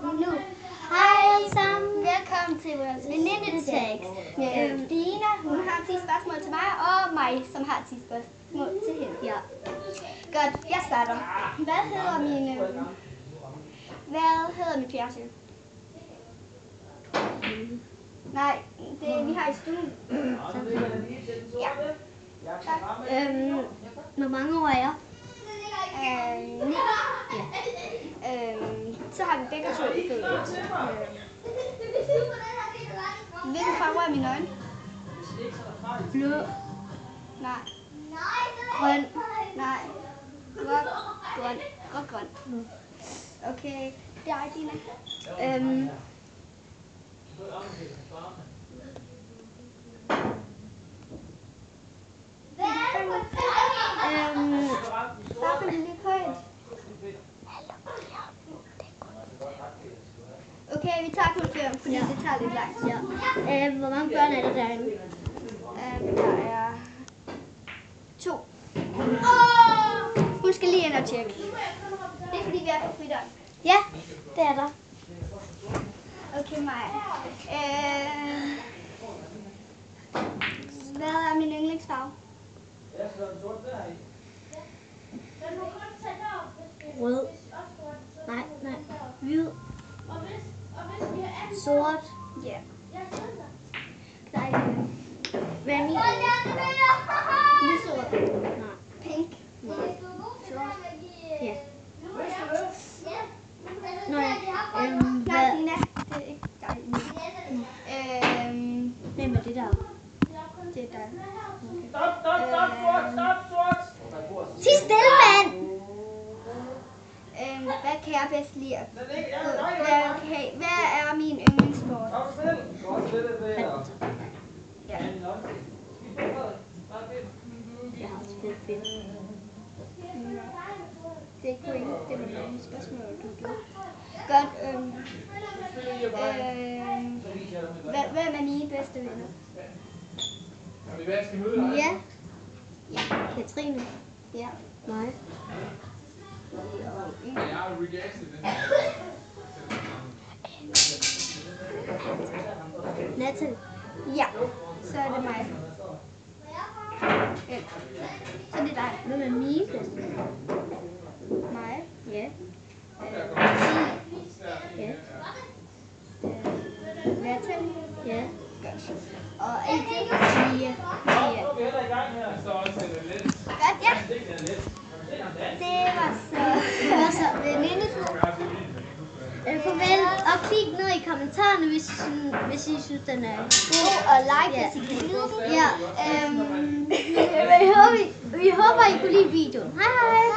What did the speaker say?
Nu. Hej alle sammen. Velkommen til vores venindetekst. Dina, hun har 10 spørgsmål til mig, og mig, som har 10 spørgsmål til hende. Ja. Godt, jeg starter. Hvad hedder mit fjernsyn? Nej, det vi har i stuen. Ja. Tak. Hvor mange år er jeg? 9. Ja. Så har vi begge to født. Hvilken farve er mine øjne? Blå. Nej. Grøn. Nej. Godt grøn. Okay. Det er dig, Dina. Hvorfor er det lidt højt? Okay, vi tager kun 5, fordi det tager lidt lang tid. Ja. Hvor mange børn er der derinde? Der er 2. Hun skal lige ind og tjekke. Det er fordi, vi er på fridøgn. Ja, det er der. Okay, Maja. Hvad er min yndlingsfarve? Rød. Nej. Hvid. Sort. Ja. Hvad er min? Lyserød. Nej. Pink. Sort. Ja. Nå ja. Nej, Dina. Det er ikke dig. Hvem er det der? Det er dig. Sig stille, mand! Hvad kan jeg bedst lide? Hvad er min yndlingssport? Ja. Jeg har spillet film. Det kunne ikke. Det var nogle spørgsmål, du gjorde. Godt. Hvem er mine bedste venner? Ja. Katrine. Ja. Mig. Nathan. Ja. Så er det mig. Så er det dig. Hvem er mine bedste venner? Mig. Ja. Ja. Nathan. Ja. Godt. Og Else. Mia. Ja. Godt, ja. Det var så venindetur. Farvel, og klik ned i kommentarerne, hvis I synes, den er god. Og like, hvis I kan lide den. Ja. Vi håber, I kunne lide videoen. Hej hej!